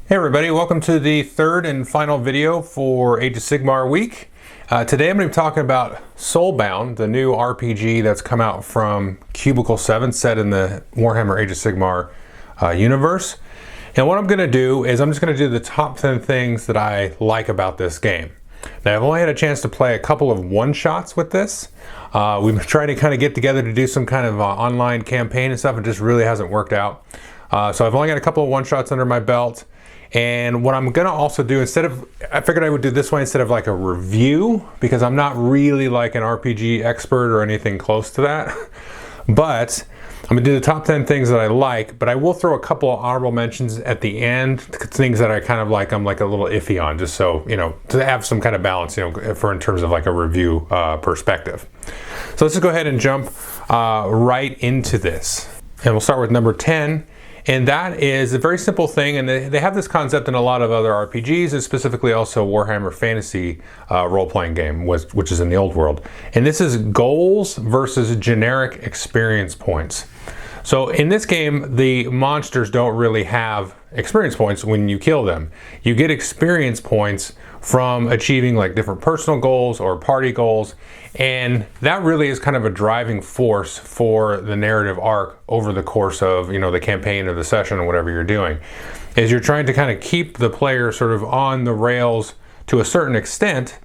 Hey everybody, welcome to the third and final video for Age of Sigmar week. Today I'm going to be talking about Soulbound, the new RPG that's come out from Cubicle 7 set in the Warhammer Age of Sigmar universe. And what I'm going to do is I'm just going to do the top 10 things that I like about this game. Now I've only had a chance to play a couple of one-shots with this. We've been trying to kind of get together to do some kind of online campaign and stuff. It just really hasn't worked out. So I've only got a couple of one-shots under my belt. And what I'm gonna also do, I figured I would do this way instead of like a review, because I'm not really like an RPG expert or anything close to that. But I'm gonna do the top 10 things that I like, but I will throw a couple of honorable mentions at the end, things that I kind of like, I'm like a little iffy on, just so, you know, to have some kind of balance, you know, for in terms of like a review perspective. So let's just go ahead and jump right into this. And we'll start with number 10. And that is a very simple thing, and they have this concept in a lot of other RPGs, and specifically also Warhammer Fantasy role-playing game, which is in the old world. And this is goals versus generic experience points. So in this game, the monsters don't really have experience points when you kill them. You get experience points from achieving like different personal goals or party goals, and that really is kind of a driving force for the narrative arc over the course of, you know, the campaign or the session or whatever you're doing, is you're trying to kind of keep the player sort of on the rails to a certain extent.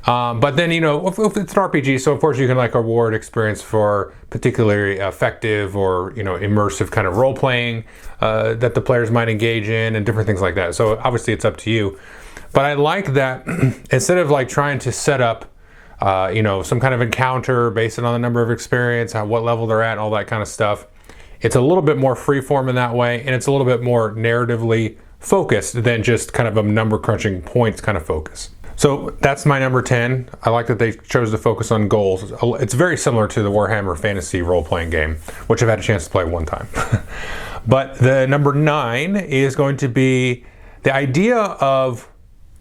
But then, you know, if it's an RPG, so of course you can like award experience for particularly effective or, you know, immersive kind of role playing that the players might engage in and different things like that. So obviously it's up to you. But I like that instead of like trying to set up, you know, some kind of encounter based on the number of experience, what level they're at, all that kind of stuff, it's a little bit more freeform in that way, and it's a little bit more narratively focused than just kind of a number crunching points kind of focus. So that's my number 10. I like that they chose to focus on goals. It's very similar to the Warhammer Fantasy role-playing game, which I've had a chance to play one time. But the number 9 is going to be the idea of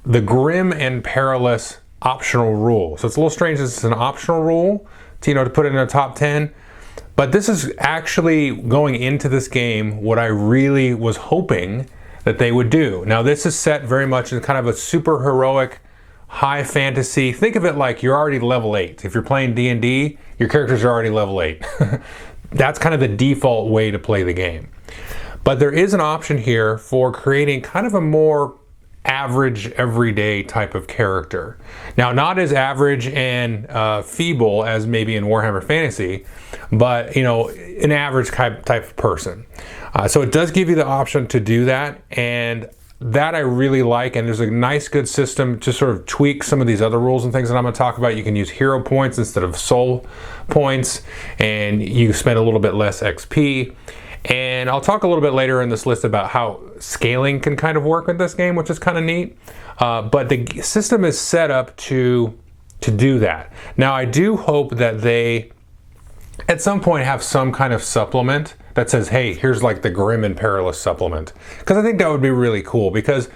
the Grim and Perilous optional rule. So it's a little strange that it's an optional rule to, you know, to put it in a top 10. But this is actually, going into this game, what I really was hoping that they would do. Now this is set very much in kind of a super heroic, high fantasy. Think of it like you're already level 8. If you're playing D&D, your characters are already level 8. That's kind of the default way to play the game. But there is an option here for creating kind of a more average, everyday type of character. Now, not as average and feeble as maybe in Warhammer Fantasy, but, you know, an average type of person. So it does give you the option to do that, and that I really like, and there's a nice good system to sort of tweak some of these other rules and things that I'm going to talk about. You can use hero points instead of soul points, and you spend a little bit less XP. And I'll talk a little bit later in this list about how scaling can kind of work with this game, which is kind of neat. But the system is set up to do that. Now I do hope that they at some point have some kind of supplement that says, hey, here's like the Grim and Perilous supplement. Because I think that would be really cool, because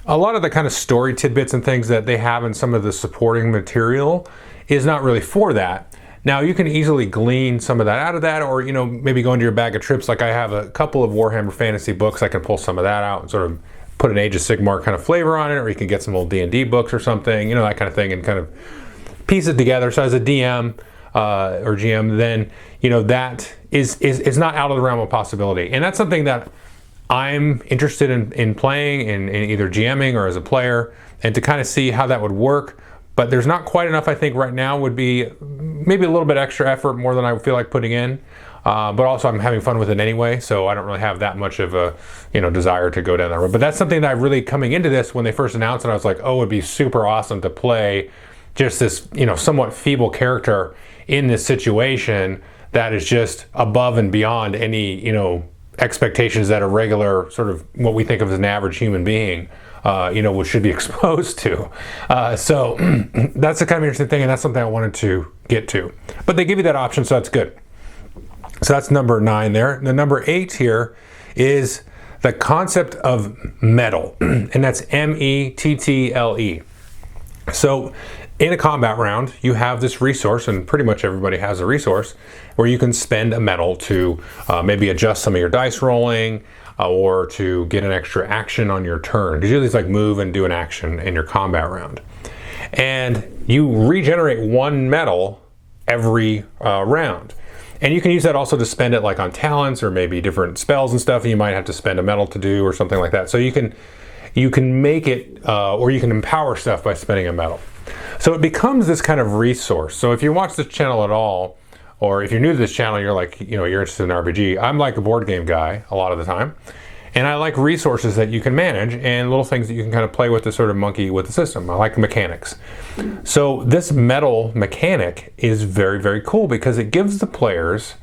a lot of the kind of story tidbits and things that they have in some of the supporting material is not really for that. Now you can easily glean some of that out of that, or, you know, maybe go into your bag of tricks. Like I have a couple of Warhammer Fantasy books. I can pull some of that out and sort of put an Age of Sigmar kind of flavor on it, or you can get some old D&D books or something, you know, that kind of thing, and kind of piece it together. So as a DM or GM, then, you know, that is not out of the realm of possibility. And that's something that I'm interested in playing, in either GMing or as a player, and to kind of see how that would work. But there's not quite enough. I think right now would be maybe a little bit extra effort, more than I feel like putting in. But also I'm having fun with it anyway, so I don't really have that much of a, you know, desire to go down that road. But that's something that I really, coming into this, when they first announced it, I was like, oh, it'd be super awesome to play just this, you know, somewhat feeble character in this situation that is just above and beyond any, you know, expectations that a regular sort of what we think of as an average human being, you know, should be exposed to. So that's the kind of interesting thing, and that's something I wanted to get to. But they give you that option, so that's good. So that's number 9 there. The number 8 here is the concept of Mettle, and that's M-E-T-T-L-E. So in a combat round, you have this resource, and pretty much everybody has a resource, where you can spend a mettle to maybe adjust some of your dice rolling, or to get an extra action on your turn. Because usually it's like move and do an action in your combat round. And you regenerate 1 metal every round. And you can use that also to spend it like on talents or maybe different spells and stuff, and you might have to spend a metal to do or something like that. So you can make it, or you can empower stuff by spending a metal. So it becomes this kind of resource. So if you watch this channel at all, or if you're new to this channel, you're like, you're interested in RPG, I'm like a board game guy a lot of the time. And I like resources that you can manage and little things that you can kind of play with to sort of monkey with the system. I like mechanics. So this metal mechanic is very, very cool because it gives the players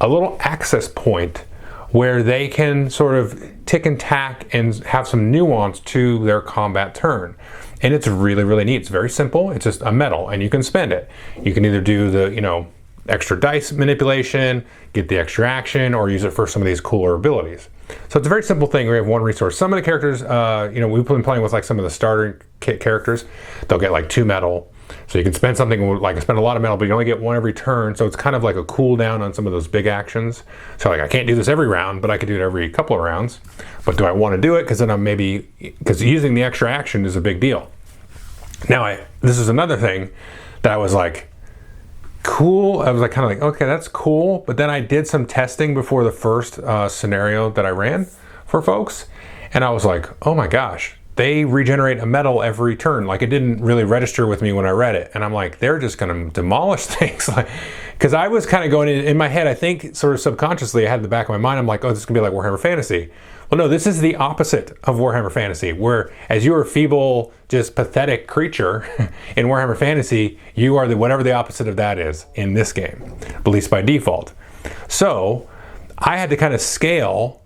a little access point where they can sort of tick and tack and have some nuance to their combat turn. And it's really, really neat. It's very simple. It's just a metal and you can spend it. You can either do the, extra dice manipulation, get the extra action, or use it for some of these cooler abilities. So it's a very simple thing. We have 1 resource. Some of the characters, we've been playing with like some of the starter kit characters. They'll get like 2 metal. So you can spend something like spend a lot of metal, but you only get 1 every turn. So it's kind of like a cooldown on some of those big actions. So like I can't do this every round, but I could do it every couple of rounds. But do I want to do it? Because then because using the extra action is a big deal. Now this is another thing that I was like, cool. I was like kind of like, okay, that's cool. But then I did some testing before the first scenario that I ran for folks. And I was like, oh my gosh, they regenerate a metal every turn. Like it didn't really register with me when I read it. And I'm like, they're just going to demolish things. Because I was kind of going in my head, I think sort of subconsciously, I had in the back of my mind, I'm like, oh, this is going to be like Warhammer Fantasy. Well, no, this is the opposite of Warhammer Fantasy, where as you're a feeble, just pathetic creature in Warhammer Fantasy, you are whatever the opposite of that is in this game, at least by default. So I had to kind of scale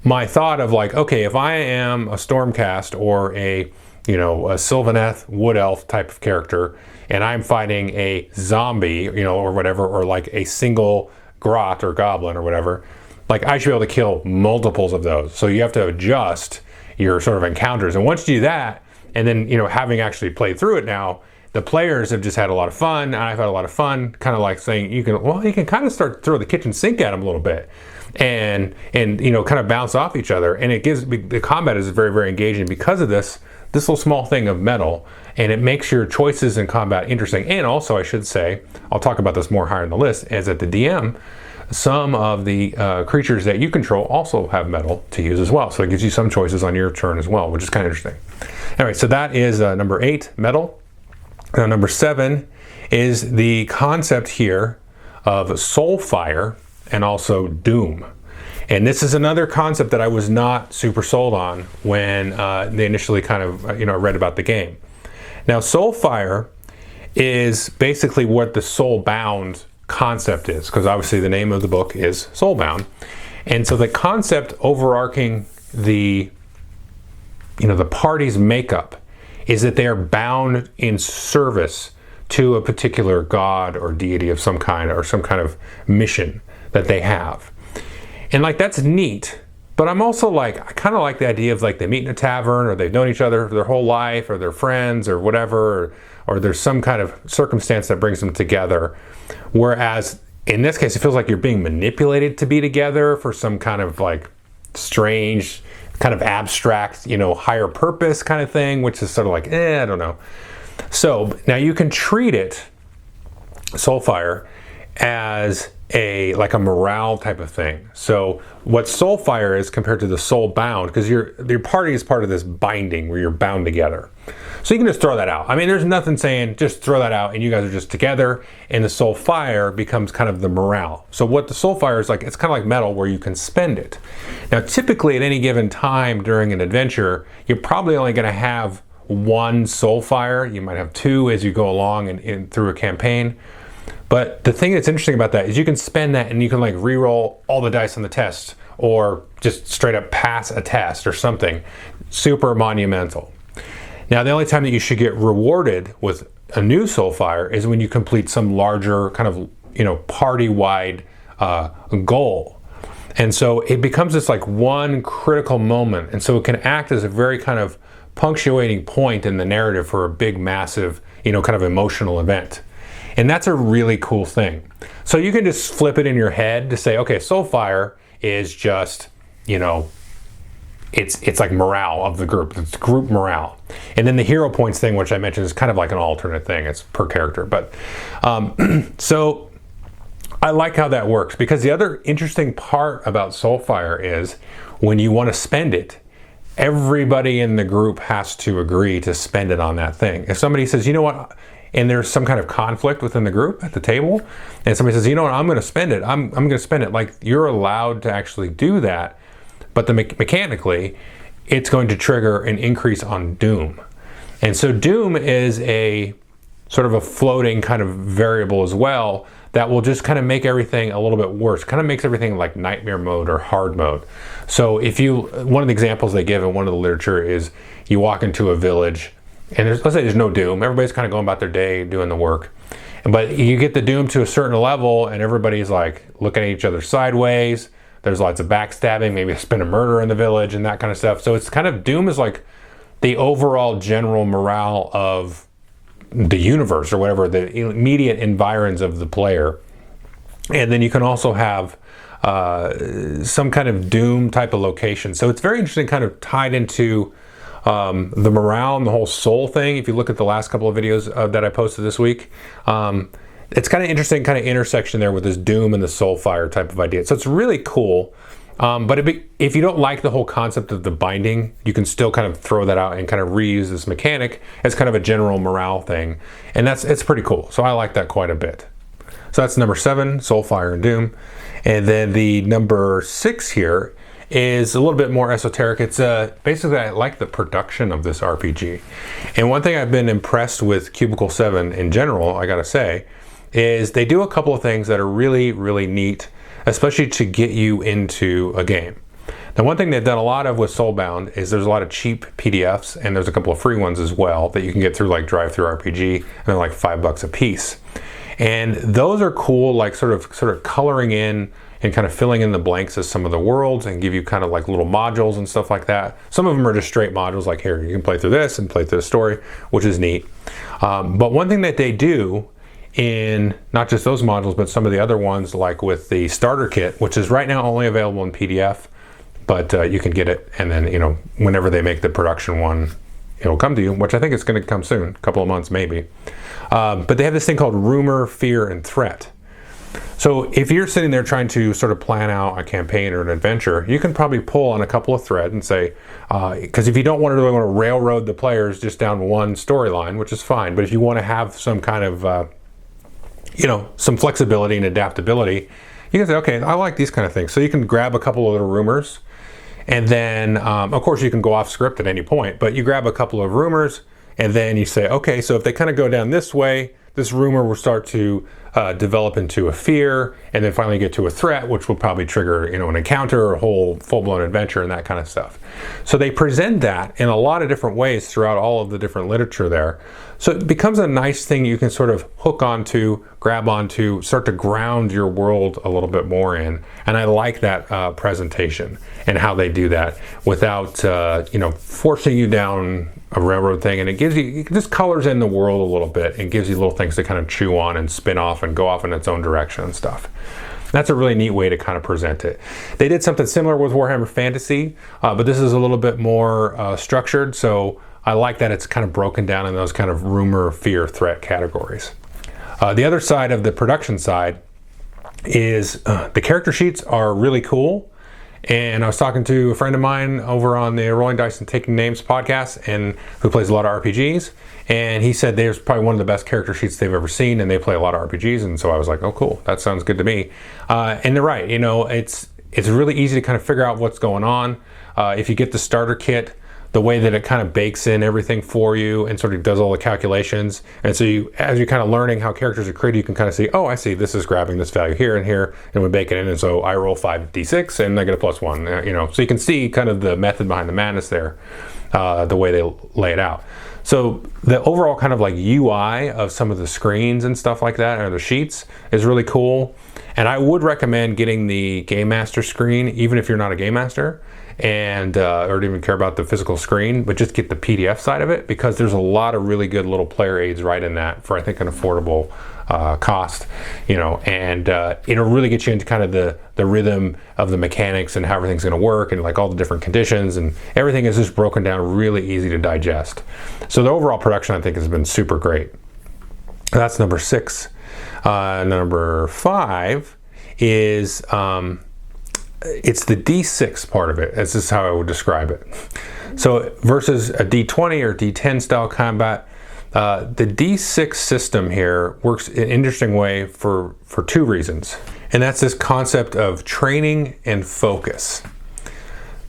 my thought of like, okay, if I am a Stormcast or a Sylvaneth Wood Elf type of character, and I'm fighting a zombie, or whatever, or like a single grot or goblin or whatever, like I should be able to kill multiples of those. So you have to adjust your sort of encounters. And once you do that, and then, having actually played through it now, the players have just had a lot of fun. And I've had a lot of fun, kind of like saying, you can kind of start to throw the kitchen sink at them a little bit and kind of bounce off each other. And the combat is very, very engaging because of this little small thing of metal, and it makes your choices in combat interesting. And also, I should say, I'll talk about this more higher in the list, is that the DM, some of the creatures that you control also have metal to use as well. So it gives you some choices on your turn as well, which is kind of interesting. Anyway, so that is number 8, metal. Now number 7 is the concept here of Soulfire and also Doom. And this is another concept that I was not super sold on when they initially kind of read about the game. Now Soulfire is basically what the Soulbound concept is, because obviously the name of the book is Soulbound. And so the concept overarching the party's makeup is that they are bound in service to a particular god or deity of some kind, or some kind of mission that they have. And like that's neat, but I'm also like, I kind of like the idea of like they meet in a tavern, or they've known each other their whole life, or they're friends or whatever, or there's some kind of circumstance that brings them together. Whereas in this case, it feels like you're being manipulated to be together for some kind of like strange, kind of abstract, higher purpose kind of thing, which is sort of like, I don't know. So now you can treat it, Soulfire, as a morale type of thing. So what Soulfire is compared to the Soulbound, because your party is part of this binding where you're bound together. So you can just throw that out. I mean, there's nothing saying just throw that out and you guys are just together, and the Soulfire becomes kind of the morale. So what the Soulfire is like, it's kind of like Mettle where you can spend it. Now typically at any given time during an adventure, you're probably only going to have 1 Soulfire. You might have 2 as you go along and through a campaign. But the thing that's interesting about that is you can spend that and you can like re-roll all the dice on the test, or just straight up pass a test or something super monumental. Now the only time that you should get rewarded with a new Soulfire is when you complete some larger kind of party-wide goal. And so it becomes this like one critical moment, and so it can act as a very kind of punctuating point in the narrative for a big, massive, kind of emotional event. And that's a really cool thing. So you can just flip it in your head to say, okay, Soulfire is just, it's like morale of the group. It's group morale. And then the hero points thing, which I mentioned, is kind of like an alternate thing. It's per character. But so I like how that works, because the other interesting part about Soulfire is when you want to spend it, everybody in the group has to agree to spend it on that thing. If somebody says, you know what, and there's some kind of conflict within the group at the table, and somebody says, you know what, I'm going to spend it. I'm going to spend it. Like, you're allowed to actually do that. But mechanically, it's going to trigger an increase on Doom. And so Doom is a sort of a floating kind of variable as well that will just kind of make everything a little bit worse. Kind of makes everything like nightmare mode or hard mode. So one of the examples they give in one of the literature is you walk into a village and let's say there's no Doom. Everybody's kind of going about their day doing the work. But you get the Doom to a certain level and everybody's like looking at each other sideways. There's lots of backstabbing, maybe there's been a murder in the village and that kind of stuff. So it's kind of, Doom is like the overall general morale of the universe or whatever, the immediate environs of the player. And then you can also have some kind of Doom type of location. So it's very interesting, kind of tied into the morale and the whole soul thing. If you look at the last couple of videos that I posted this week, it's kind of interesting kind of intersection there with this Doom and the Soulfire type of idea. So it's really cool. But if you don't like the whole concept of the binding, you can still kind of throw that out and kind of reuse this mechanic as kind of a general morale thing. And it's pretty cool. So I like that quite a bit. So that's number 7, Soulfire and Doom. And then the number 6 here is a little bit more esoteric. It's basically, I like the production of this RPG. And one thing I've been impressed with Cubicle 7 in general, I gotta say, is they do a couple of things that are really, really neat, especially to get you into a game. Now, one thing they've done a lot of with Soulbound is there's a lot of cheap PDFs, and there's a couple of free ones as well that you can get through like Drive-Thru-RPG, and they're like $5 a piece. And those are cool, like sort of coloring in and kind of filling in the blanks of some of the worlds and give you kind of like little modules and stuff like that. Some of them are just straight modules, like here, you can play through this and play through the story, which is neat. But one thing that they do in not just those modules, but some of the other ones, like with the starter kit, which is right now only available in PDF, but you can get it, and then, you know, whenever they make the production one, it'll come to you, which I think it's going to come soon, a couple of months maybe. But they have this thing called Rumor, Fear, and Threat. So if you're sitting there trying to sort of plan out a campaign or an adventure, you can probably pull on a couple of threads and say, because if you don't want to really want to railroad the players just down one storyline, which is fine, but if you want to have some kind of some flexibility and adaptability, you can say, okay, I like these kind of things. So you can grab a couple of little rumors, and then of course you can go off script at any point, but you grab a couple of rumors and then you say, okay, so if they kind of go down this way, this rumor will start to develop into a fear, and then finally get to a threat, which will probably trigger, an encounter or a whole full-blown adventure and that kind of stuff. So they present that in a lot of different ways throughout all of the different literature there. So it becomes a nice thing you can sort of hook onto, grab onto, start to ground your world a little bit more in. And I like that presentation and how they do that without, forcing you down a railroad thing. And it just colors in the world a little bit and gives you little things to kind of chew on and spin off and go off in its own direction and stuff. That's a really neat way to kind of present it. They did something similar with Warhammer Fantasy, but this is a little bit more structured. So I like that it's kind of broken down in those kind of rumor, fear, threat categories. The other side of the production side is the character sheets are really cool. And I was talking to a friend of mine over on the Rolling Dice and Taking Names podcast, and who plays a lot of RPGs. And he said there's probably one of the best character sheets they've ever seen, and they play a lot of RPGs. And so I was like, oh, cool, that sounds good to me. And they're right. It's really easy to kind of figure out what's going on. If you get the starter kit, the way that it kind of bakes in everything for you and sort of does all the calculations. And so as you're kind of learning how characters are created, you can kind of see, oh, I see, this is grabbing this value here and here, and we bake it in. And so I roll 5d6 and I get a +1, So you can see kind of the method behind the madness there, the way they lay it out. So the overall kind of like UI of some of the screens and stuff like that, or the sheets, is really cool. And I would recommend getting the Game Master screen, even if you're not a Game Master, and or don't even care about the physical screen, but just get the PDF side of it, because there's a lot of really good little player aids right in that for, I think, an affordable cost, you know, and it'll really get you into kind of the rhythm of the mechanics and how everything's going to work, and like all the different conditions, and everything is just broken down really easy to digest. So the overall production, I think, has been super great. That's number 6. Number 5 is it's the D6 part of it. This is how I would describe it. So versus a D20 or D10 style combat, the D6 system here works in an interesting way for 2 reasons. And that's this concept of training and focus.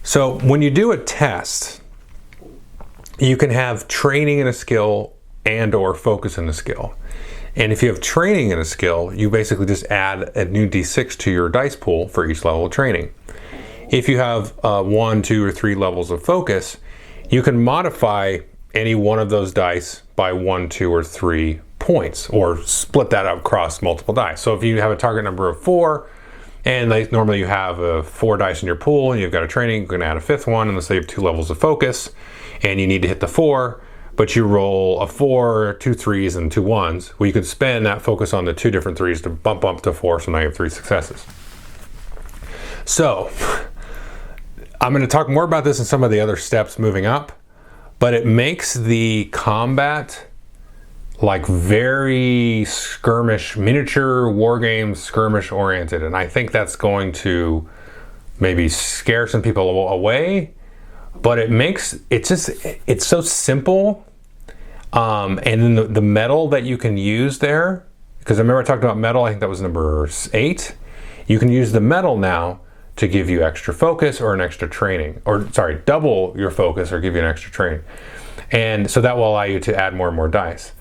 So when you do a test, you can have training in a skill and or focus in a skill. And if you have training in a skill, you basically just add a new D6 to your dice pool for each level of training. If you have 1, 2, or 3 levels of focus, you can modify any one of those dice by 1, 2, or 3 points, or split that up across multiple dice. So if you have a target number of 4, and normally you have 4 dice in your pool, and you've got a training, you can add a 5th one, and let's say you have 2 levels of focus, and you need to hit the 4, but you roll a 4, 2 3s, and 2 1s, well, you could spend that focus on the 2 different 3s to bump up to 4, so now you have 3 successes. So, I'm going to talk more about this in some of the other steps moving up, but it makes the combat like very skirmish, miniature war games, skirmish oriented, and I think that's going to maybe scare some people away. But it's so simple, and then the metal that you can use there, because I remember I talked about metal, I think that was number 8. You can use the metal now to give you extra focus or an extra training, or sorry, double your focus or give you an extra training. And so that will allow you to add more and more dice.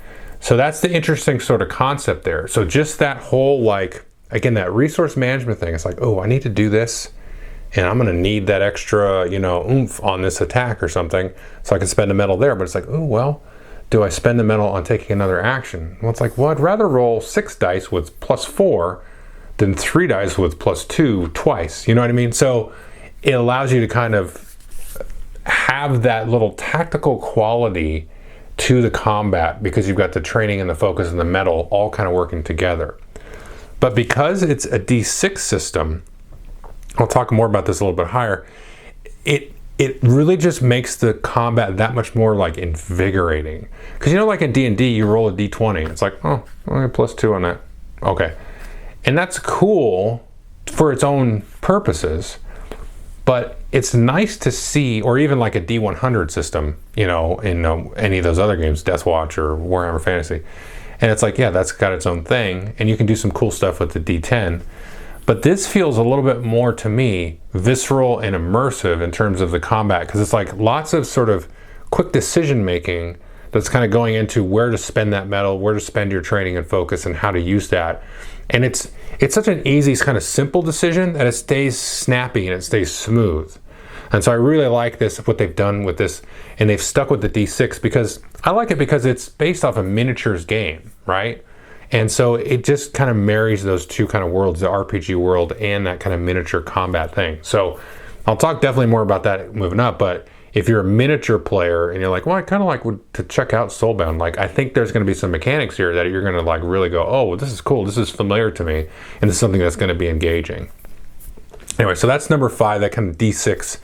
So that's the interesting sort of concept there. So just that whole, like, again, that resource management thing, it's like, oh, I need to do this, and I'm going to need that extra, you know, oomph on this attack or something, so I can spend a metal there. But it's like, oh, well, do I spend the metal on taking another action? Well, it's like, well, I'd rather roll 6 dice with +4 than 3 dice with +2 twice. You know what I mean? So it allows you to kind of have that little tactical quality to the combat, because you've got the training and the focus and the metal all kind of working together. But because it's a D6 system, I'll talk more about this a little bit higher, it really just makes the combat that much more like invigorating. Because, you know, like in D&D, you roll a D20, it's like, oh, I got +2 on that. Okay. And that's cool for its own purposes, but it's nice to see, or even like a D100 system, you know, in any of those other games, Death Watch or Warhammer Fantasy. And it's like, yeah, that's got its own thing, and you can do some cool stuff with the D10. But this feels a little bit more, to me, visceral and immersive in terms of the combat, because it's like lots of sort of quick decision making that's kind of going into where to spend that metal, where to spend your training and focus, and how to use that. And it's such an easy, kind of simple decision that it stays snappy and it stays smooth. And so I really like this, what they've done with this, and they've stuck with the D6, because I like it because it's based off a miniatures game, right? And so it just kind of marries those two kind of worlds, the RPG world and that kind of miniature combat thing. So I'll talk definitely more about that moving up, but if you're a miniature player and you're like, well, I kind of like to check out Soulbound, like I think there's going to be some mechanics here that you're going to like really go, oh, well, this is cool, this is familiar to me, and this is something that's going to be engaging. Anyway, so that's number 5, that kind of D6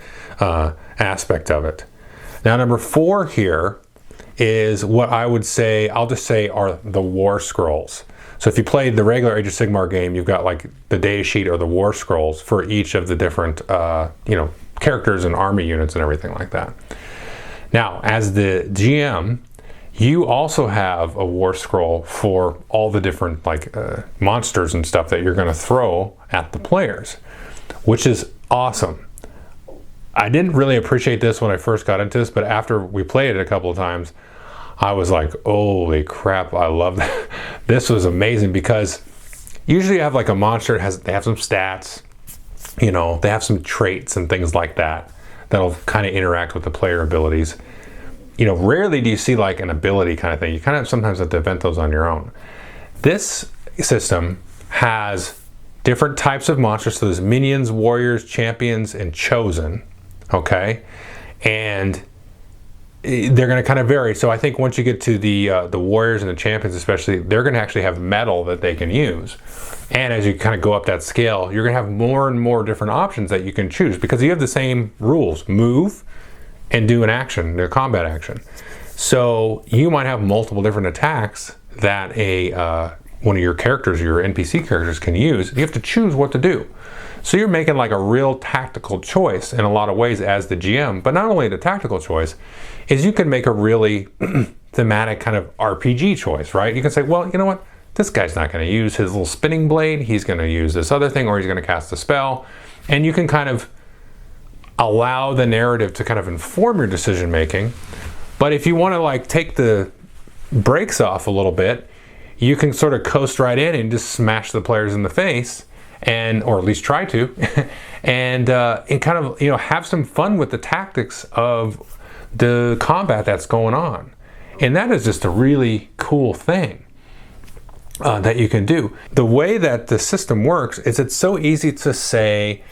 aspect of it. Now number 4 here is what I would say, I'll just say, are the Warscrolls. So if you played the regular Age of Sigmar game, you've got like the data sheet or the Warscrolls for each of the different characters and army units and everything like that. Now, as the GM, you also have a Warscroll for all the different monsters and stuff that you're going to throw at the players, which is awesome. I didn't really appreciate this when I first got into this, but after we played it a couple of times, I was like, holy crap, I love that. This was amazing, because usually you have like a monster, they have some stats, you know, they have some traits and things like that that'll kind of interact with the player abilities. You know, rarely do you see like an ability kind of thing. You kind of sometimes have to invent those on your own. This system has different types of monsters. So there's minions, warriors, champions, and chosen. Okay, and they're going to kind of vary. So I think once you get to the warriors and the champions especially, they're going to actually have metal that they can use. And as you kind of go up that scale, you're going to have more and more different options that you can choose, because you have the same rules: move and do an action, a combat action. So you might have multiple different attacks that one of your characters, your NPC characters, can use. You have to choose what to do. So you're making like a real tactical choice in a lot of ways as the GM. But not only the tactical choice, is you can make a really thematic kind of RPG choice, right? You can say, well, you know what? This guy's not going to use his little spinning blade. He's going to use this other thing, or he's going to cast a spell. And you can kind of allow the narrative to kind of inform your decision making. But if you want to like take the brakes off a little bit, you can sort of coast right in and just smash the players in the face, or at least try to, and kind of, you know, have some fun with the tactics of the combat that's going on. And that is just a really cool thing that you can do. The way that the system works is it's so easy to say,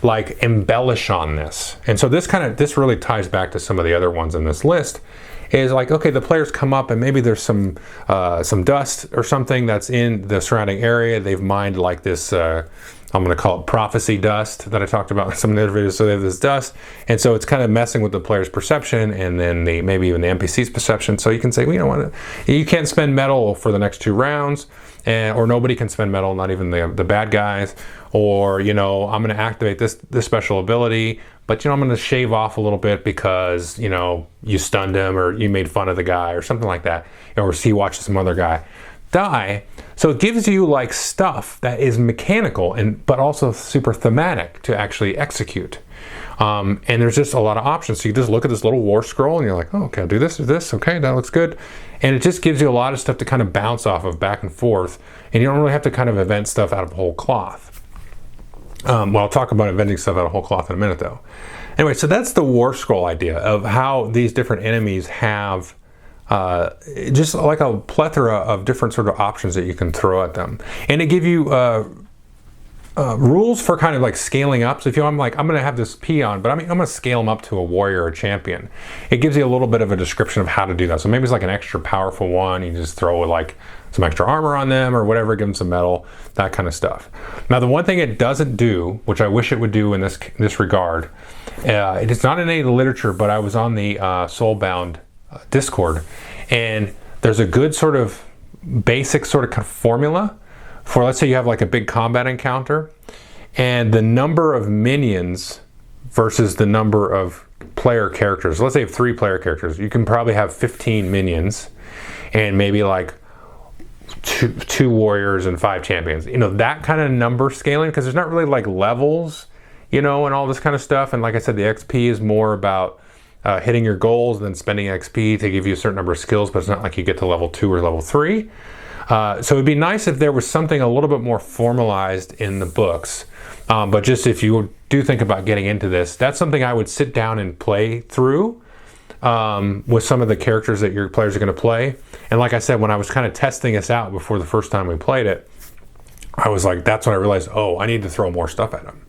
like, embellish on this. And so this really ties back to some of the other ones in this list. Is like, okay, the players come up and maybe there's some dust or something that's in the surrounding area. They've mined like this, I'm going to call it prophecy dust that I talked about in some of the other videos. So they have this dust, and so it's kind of messing with the player's perception, and then maybe even the NPC's perception. So you can say, well, you know what, you can't spend metal for the next 2 rounds, or nobody can spend metal, not even the bad guys. Or, you know, I'm going to activate this special ability, but, you know, I'm going to shave off a little bit because, you know, you stunned him, or you made fun of the guy, or something like that, or he watched some other guy die. So it gives you like stuff that is mechanical but also super thematic to actually execute. And there's just a lot of options. So you just look at this little war scroll and you're like, oh, okay, I'll do this or this. Okay, that looks good. And it just gives you a lot of stuff to kind of bounce off of back and forth. And you don't really have to kind of invent stuff out of whole cloth. Well, I'll talk about inventing stuff out of whole cloth in a minute, though. Anyway, so that's the war scroll idea of how these different enemies have just like a plethora of different sort of options that you can throw at them. And it give you rules for kind of like scaling up. So if I'm going to have this peon, but I'm going to scale them up to a warrior or a champion. It gives you a little bit of a description of how to do that. So maybe it's like an extra powerful one. You just throw like some extra armor on them or whatever, give them some metal, that kind of stuff. Now, the one thing it doesn't do, which I wish it would do in this regard, it's not in any of the literature, but I was on the Soulbound Discord, and there's a good sort of basic sort of kind of formula for, let's say you have like a big combat encounter, and the number of minions versus the number of player characters. Let's say you have 3 player characters. You can probably have 15 minions and maybe like two warriors and 5 champions. You know, that kind of number scaling, because there's not really like levels, you know, and all this kind of stuff. And like I said, the XP is more about hitting your goals and then spending XP to give you a certain number of skills, but it's not like you get to level 2 or level 3. So it'd be nice if there was something a little bit more formalized in the books. But just if you do think about getting into this, that's something I would sit down and play through with some of the characters that your players are going to play. And like I said, when I was kind of testing this out before the first time we played it, I was like, that's when I realized, oh, I need to throw more stuff at them.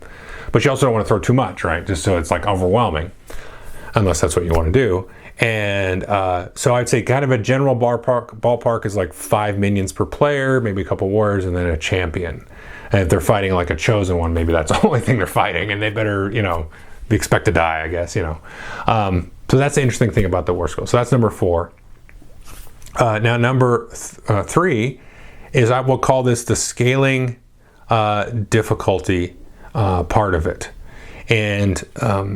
But you also don't want to throw too much, right? Just so it's like overwhelming, unless that's what you want to do. And so I'd say kind of a general ballpark is like 5 minions per player, maybe a couple warriors, and then a champion. And if they're fighting like a chosen one, maybe that's the only thing they're fighting, and they better, you know, be expect to die, I guess, you know. So that's the interesting thing about the Warscrolls. So that's number 4. Now number 3 is, I will call this the scaling difficulty part of it. And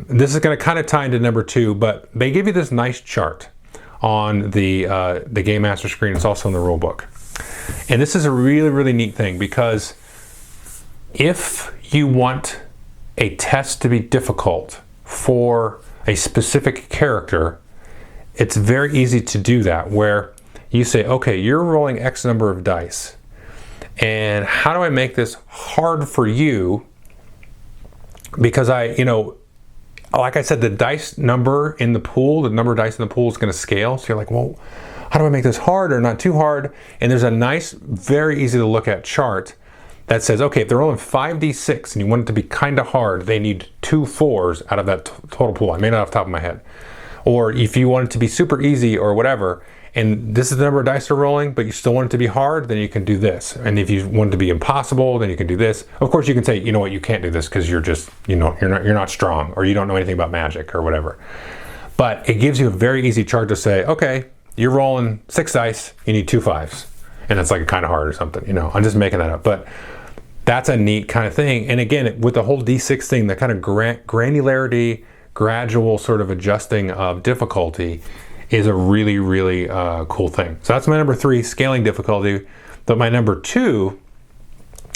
this is going to kind of tie into number 2, but they give you this nice chart on the Game Master screen. It's also in the rule book. And this is a really, really neat thing, because if you want a test to be difficult for a specific character, it's very easy to do that, where you say, okay, you're rolling X number of dice, and how do I make this hard for you? Because you know, like I said, the dice number in the pool, the number of dice in the pool is going to scale. So you're like, well, how do I make this hard or not too hard? And there's a nice, very easy to look at chart that says, okay, if they're rolling 5d6 and you want it to be kind of hard, they need 2 4s out of that total pool. I may not off the top of my head. Or if you want it to be super easy or whatever, and this is the number of dice they're rolling, but you still want it to be hard, then you can do this. And if you want it to be impossible, then you can do this. Of course, you can say, you know what, you can't do this because you're just, you know, you're not strong, or you don't know anything about magic or whatever. But it gives you a very easy chart to say, okay, you're rolling 6 dice, you need 2 5s. And it's like kind of hard or something, you know, I'm just making that up. But that's a neat kind of thing. And again, with the whole D6 thing, the kind of granularity, gradual sort of adjusting of difficulty is a really, really cool thing. So that's my number 3, scaling difficulty. But my number 2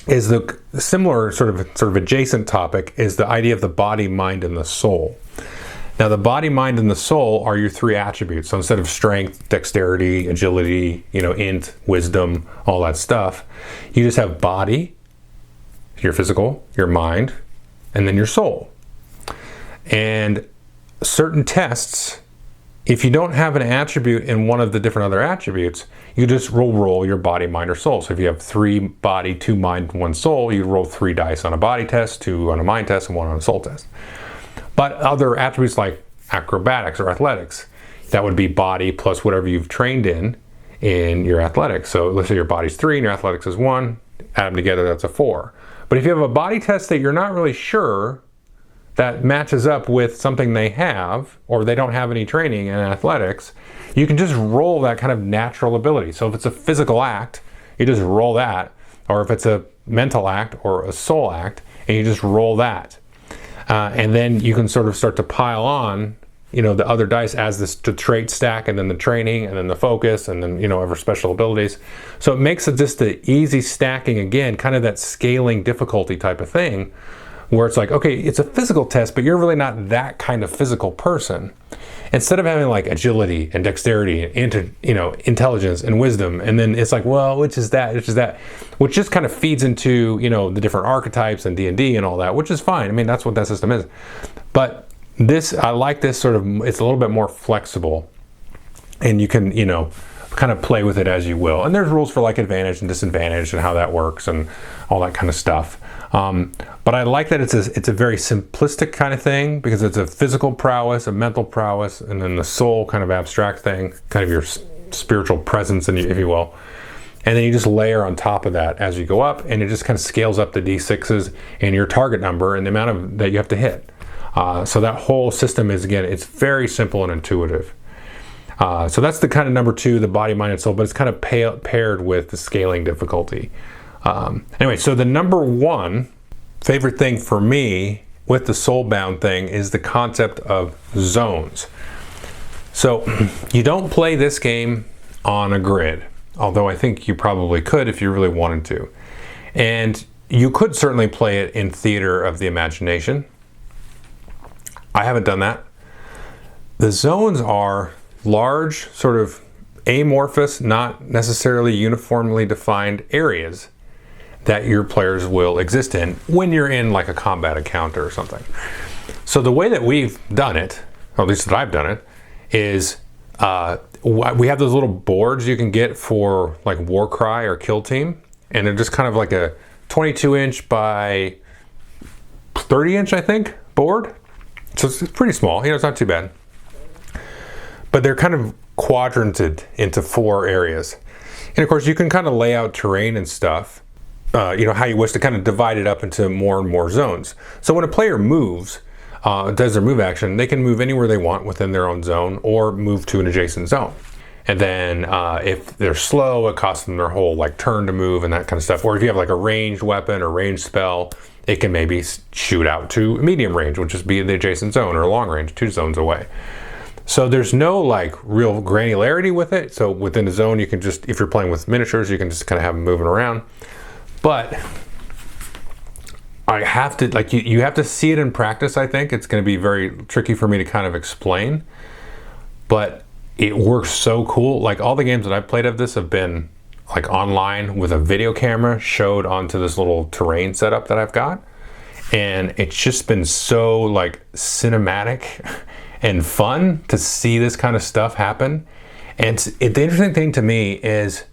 is the similar sort of adjacent topic, is the idea of the body, mind, and the soul. Now, the body, mind, and the soul are your 3 attributes. So instead of strength, dexterity, agility, you know, int, wisdom, all that stuff, you just have body, your physical, your mind, and then your soul. And certain tests, if you don't have an attribute in one of the different other attributes, you just roll your body, mind, or soul. So if you have 3 body, 2 mind, 1 soul, you roll 3 dice on a body test, 2 on a mind test, and 1 on a soul test. But other attributes like acrobatics or athletics, that would be body plus whatever you've trained in your athletics. So let's say your body's 3 and your athletics is 1, add them together, that's a 4. But if you have a body test that you're not really sure that matches up with something they have, or they don't have any training in athletics, you can just roll that kind of natural ability. So if it's a physical act, you just roll that. Or if it's a mental act or a soul act, and you just roll that. And then you can sort of start to pile on, you know, the other dice as the trait stack, and then the training, and then the focus, and then, you know, ever special abilities. So it makes it just the easy stacking again, kind of that scaling difficulty type of thing, where it's like, okay, it's a physical test, but you're really not that kind of physical person. Instead of having like agility and dexterity and intelligence and wisdom, and then it's like, well, which is that, which just kind of feeds into, you know, the different archetypes and D&D and all that, which is fine. I mean, that's what that system is. But this, I like this sort of, it's a little bit more flexible, and you can, you know, kind of play with it as you will. And there's rules for like advantage and disadvantage and how that works and all that kind of stuff. But I like that it's a very simplistic kind of thing, because it's a physical prowess, a mental prowess, and then the soul kind of abstract thing, kind of your spiritual presence, if you will. And then you just layer on top of that as you go up, and it just kind of scales up the D6s and your target number and the amount of that you have to hit. So that whole system is, again, it's very simple and intuitive. So that's the kind of number 2, the body, mind, and soul, but it's kind of paired with the scaling difficulty. Anyway, so the number 1 favorite thing for me with the Soulbound thing is the concept of zones. So you don't play this game on a grid, although I think you probably could if you really wanted to. And you could certainly play it in theater of the imagination. I haven't done that. The zones are large, sort of amorphous, not necessarily uniformly defined areas that your players will exist in when you're in like a combat encounter or something. So the way that we've done it, or at least that I've done it, is we have those little boards you can get for like Warcry or Kill Team, and they're just kind of like a 22-inch by 30-inch, I think, board. So it's pretty small, you know, it's not too bad. But they're kind of quadranted into 4 areas. And of course, you can kind of lay out terrain and stuff, you know, how you wish to kind of divide it up into more and more zones. So when a player moves, does their move action, they can move anywhere they want within their own zone, or move to an adjacent zone. And then if they're slow, it costs them their whole like turn to move and that kind of stuff. Or if you have like a ranged weapon or ranged spell, it can maybe shoot out to medium range, which is be the adjacent zone, or long range, 2 zones away. So there's no like real granularity with it. So within a zone, you can just, if you're playing with miniatures, you can just kind of have them moving around. But I have to, like, you have to see it in practice, I think. It's going to be very tricky for me to kind of explain. But it works so cool. Like, all the games that I've played of this have been like online with a video camera showed onto this little terrain setup that I've got. And it's just been so like cinematic and fun to see this kind of stuff happen. And the interesting thing to me is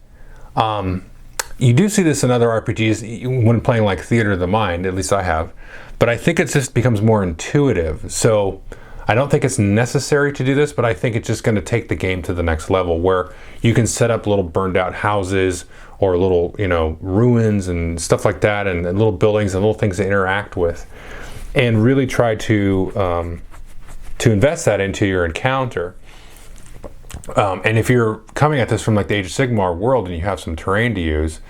you do see this in other RPGs when playing like Theater of the Mind, at least I have, but I think it just becomes more intuitive. So I don't think it's necessary to do this, but I think it's just going to take the game to the next level where you can set up little burned out houses or little, ruins and stuff like that, and little buildings and little things to interact with, and really try to invest that into your encounter. And if you're coming at this from like the Age of Sigmar world and you have some terrain to use,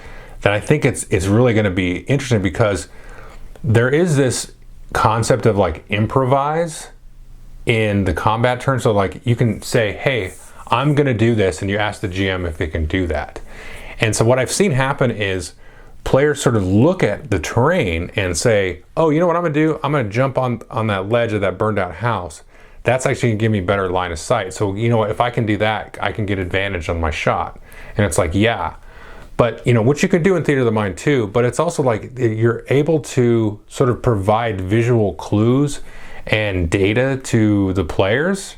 then I think it's really going to be interesting, because there is this concept of like improvise in the combat turn. So like you can say, hey, I'm going to do this, and you ask the GM if they can do that. And so what I've seen happen is players sort of look at the terrain and say, oh, you know what I'm going to do? I'm going to jump on that ledge of that burned out house. That's actually going to give me better line of sight. So, you know what, if I can do that, I can get advantage on my shot. And it's like, yeah. But, which you can do in Theater of the Mind too, but it's also like you're able to sort of provide visual clues and data to the players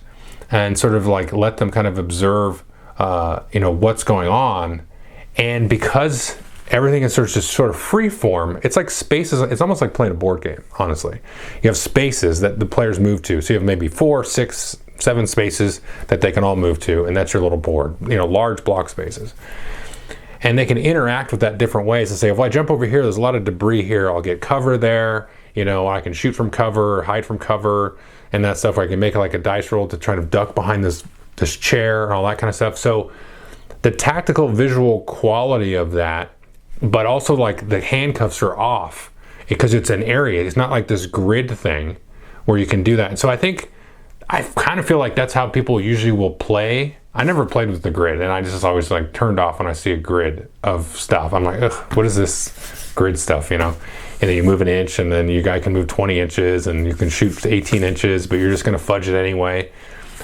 and sort of like let them kind of observe, what's going on. And because everything is just sort of free form, it's like spaces. It's almost like playing a board game, honestly. You have spaces that the players move to. So you have maybe 4, 6, 7 spaces that they can all move to, and that's your little board, large block spaces. And they can interact with that different ways and say, if I jump over here, there's a lot of debris here, I'll get cover there. I can shoot from cover, or hide from cover, and that stuff. Where I can make like a dice roll to try to duck behind this chair and all that kind of stuff. So the tactical visual quality of that, but also like the handcuffs are off because it's an area. It's not like this grid thing where you can do that. And so I kind of feel like that's how people usually will play. I never played with the grid, and I just always like turned off when I see a grid of stuff. I'm like, ugh, what is this grid stuff, And then you move an inch, and then your guy can move 20 inches, and you can shoot 18 inches, but you're just going to fudge it anyway.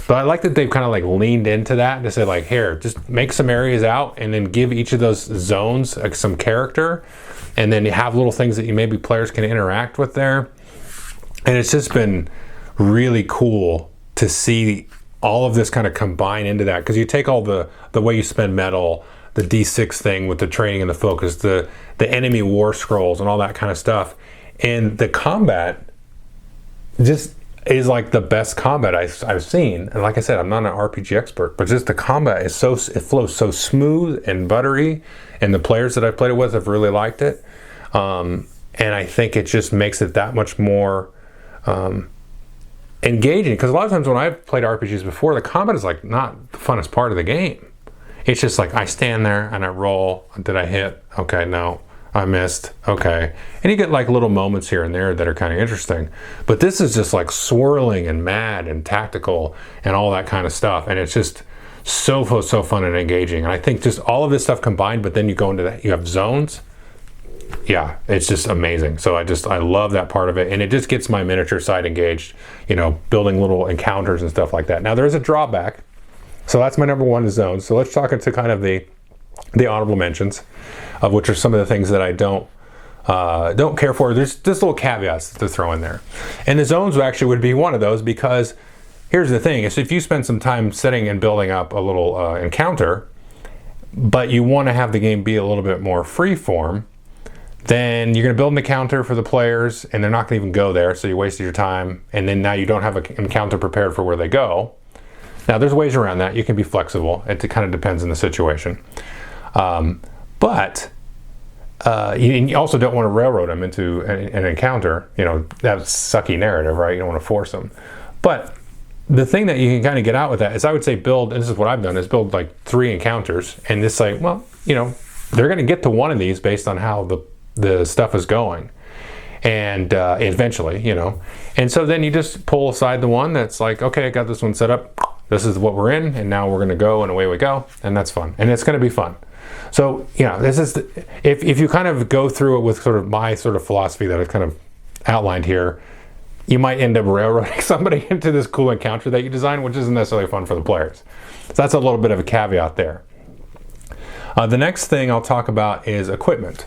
But I like that they've kind of like leaned into that to say like, here, just make some areas out and then give each of those zones like some character, and then you have little things that maybe players can interact with there. And it's just been really cool to see all of this kind of combine into that, because you take all the way you spend metal, the D6 thing with the training and the focus, the enemy Warscrolls and all that kind of stuff, and the combat just is like the best combat I've seen. And like I said, I'm not an RPG expert, but just the combat is it flows so smooth and buttery, and the players that I've played it with have really liked it. And I think it just makes it that much more engaging, because a lot of times when I've played RPGs before, the combat is like not the funnest part of the game. It's just like I stand there and I roll. Did I hit? Okay, no. I missed. Okay. And you get like little moments here and there that are kind of interesting. But this is just like swirling and mad and tactical and all that kind of stuff. And it's just so fun and engaging. And I think just all of this stuff combined, but then you go into that, you have zones. Yeah, it's just amazing. So I love that part of it. And it just gets my miniature side engaged, building little encounters and stuff like that. Now there's a drawback. So that's my number one is zones. So let's talk into kind of the honorable mentions, of which are some of the things that I don't care for. There's just little caveats to throw in there. And the zones actually would be one of those, because here's the thing, is if you spend some time setting and building up a little encounter, but you want to have the game be a little bit more free form, then you're going to build an encounter for the players, and they're not going to even go there, so you wasted your time, and then now you don't have an encounter prepared for where they go. Now there's ways around that. You can be flexible. It kind of depends on the situation. But you also don't want to railroad them into an encounter. That's sucky narrative, right? You don't want to force them. But the thing that you can kind of get out with that is, I would say build, and this is what I've done, is build like 3 encounters, and just like, well, they're going to get to one of these based on how the stuff is going. And eventually, and so then you just pull aside the one that's like, okay, I got this one set up. This is what we're in, and now we're going to go, and away we go, and that's fun, and it's going to be fun. So this is if you kind of go through it with sort of my sort of philosophy that I've kind of outlined here, you might end up railroading somebody into this cool encounter that you design, which isn't necessarily fun for the players. So that's a little bit of a caveat there. The next thing I'll talk about is equipment.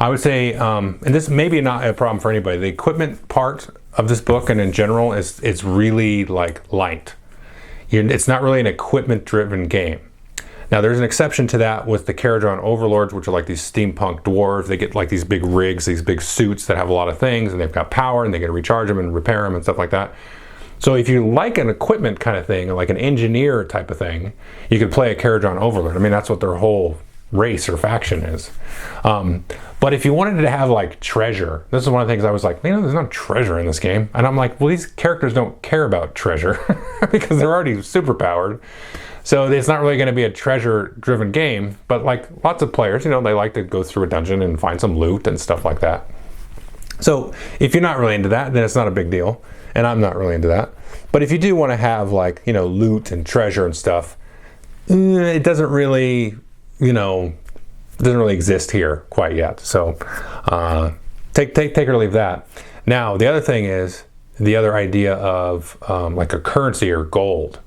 I would say, and this may be not a problem for anybody, the equipment part of this book and in general is really like light. It's not really an equipment-driven game. Now there's an exception to that with the Caradron Overlords, which are like these steampunk dwarves. They get like these big rigs, these big suits that have a lot of things, and they've got power, and they get to recharge them and repair them and stuff like that. So if you like an equipment kind of thing, like an engineer type of thing, you could play a Caradron Overlord. I mean, that's what their whole race or faction is. But if you wanted to have like treasure, this is one of the things I was like, there's no treasure in this game. And I'm like, well, these characters don't care about treasure because they're already super powered. So it's not really going to be a treasure-driven game, but like lots of players, they like to go through a dungeon and find some loot and stuff like that. So if you're not really into that, then it's not a big deal, and I'm not really into that. But if you do want to have like, loot and treasure and stuff, it doesn't really, doesn't really exist here quite yet. So take or leave that. Now, the other thing is the other idea of like a currency or gold.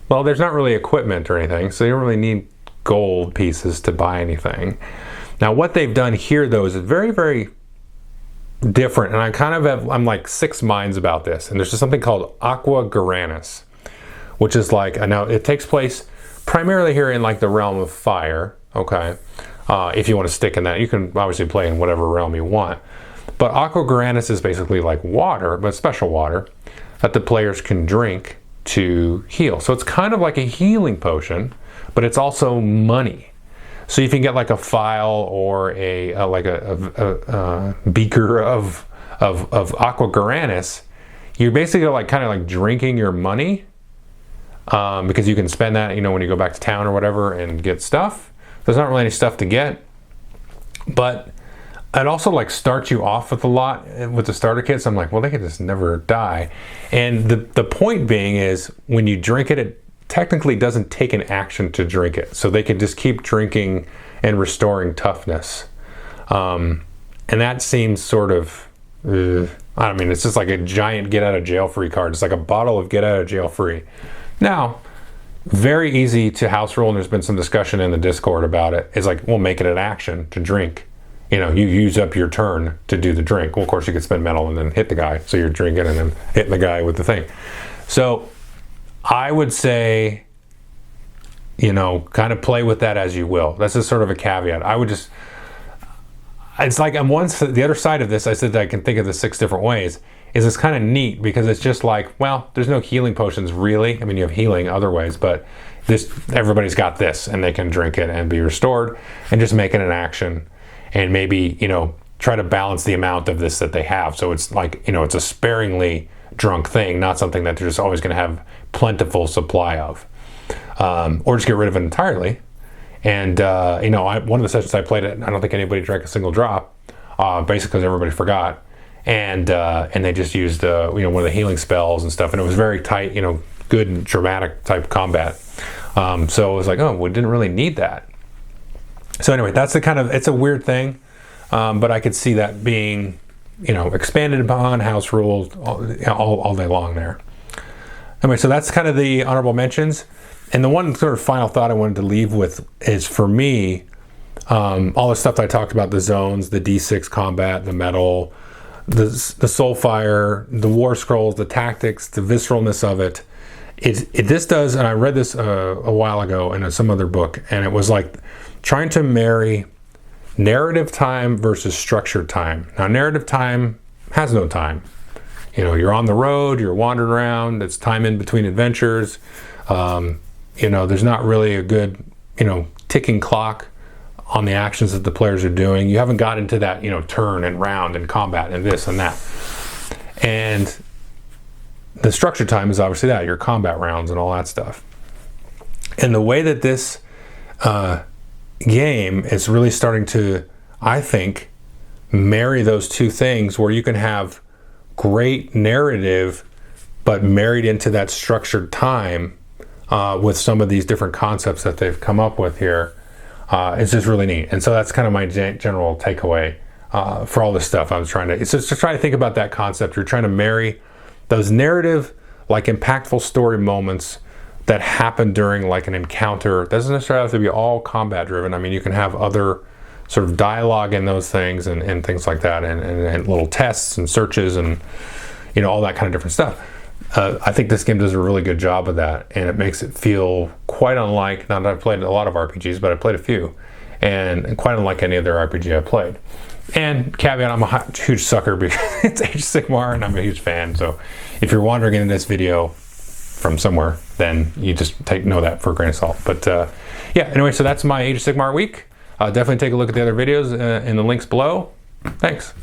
Well, there's not really equipment or anything, so you don't really need gold pieces to buy anything. Now, what they've done here, though, is very, very different, and I'm like six minds about this. And there's just something called Aqua Garanis, which is like, now it takes place primarily here in like the realm of fire, okay? If you want to stick in that, you can obviously play in whatever realm you want. But Aqua Garanis is basically like water, but special water that the players can drink to heal. So it's kind of like a healing potion, but it's also money. So if you can get like a phial or a beaker of Aqua Garanis, you're basically like kind of like drinking your money, because you can spend that, when you go back to town or whatever and get stuff. There's not really any stuff to get, but it also like starts you off with a lot with the starter kit. So I'm like, well, they could just never die. And the point being is when you drink it, it technically doesn't take an action to drink it. So they can just keep drinking and restoring toughness. And that seems sort of, it's just like a giant get out of jail free card. It's like a bottle of get out of jail free. Now, very easy to house rule, and there's been some discussion in the Discord about it. It's like, we'll make it an action to drink. You use up your turn to do the drink. Well, of course, you could spend metal and then hit the guy. So you're drinking and then hitting the guy with the thing. So I would say, kind of play with that as you will. That's just sort of a caveat. I would just, it's like on the other side of this, I said that I can think of this 6 different ways, is it's kind of neat because it's just like, well, there's no healing potions really. I mean, you have healing other ways, but everybody's got this and they can drink it and be restored, and just make it an action. And maybe, try to balance the amount of this that they have. So it's like, it's a sparingly drunk thing, not something that they're just always going to have plentiful supply of. Or just get rid of it entirely. And, one of the sessions I played it, I don't think anybody drank a single drop, basically because everybody forgot. And they just used, one of the healing spells and stuff. And it was very tight, good and dramatic type combat. So it was like, oh, we didn't really need that. So anyway, that's it's a weird thing, but I could see that being, expanded upon, house ruled all day long there. Anyway, so that's kind of the honorable mentions. And the one sort of final thought I wanted to leave with is, for me, all the stuff that I talked about, the zones, the D6 combat, the Mettle, the Soulfire, the Warscrolls, the tactics, the visceralness of it. This does, and I read this a while ago in some other book, and it was like trying to marry narrative time versus structured time. Now, narrative time has no time. You're on the road, you're wandering around, it's time in between adventures. There's not really a good, ticking clock on the actions that the players are doing. You haven't got into that, turn and round and combat and this and that. And the structured time is obviously that, your combat rounds and all that stuff. And the way that this game is really starting to, I think, marry those two things, where you can have great narrative but married into that structured time with some of these different concepts that they've come up with here. It's just really neat. And so that's kind of my general takeaway for all this stuff. It's just to try to think about that concept. You're trying to marry those narrative, like impactful story moments that happen during like an encounter. It doesn't necessarily have to be all combat driven. I mean, you can have other sort of dialogue in those things and things like that, and little tests and searches and all that kind of different stuff. I think this game does a really good job of that, and it makes it feel quite unlike, not that I've played a lot of RPGs, but I played a few, and quite unlike any other RPG I've played. And caveat, I'm a huge sucker because it's Age of Sigmar and I'm a huge fan, so if you're wandering into this video from somewhere, then you just know that for a grain of salt. But yeah, anyway, so that's my Age of Sigmar week. Definitely take a look at the other videos in the links below. Thanks.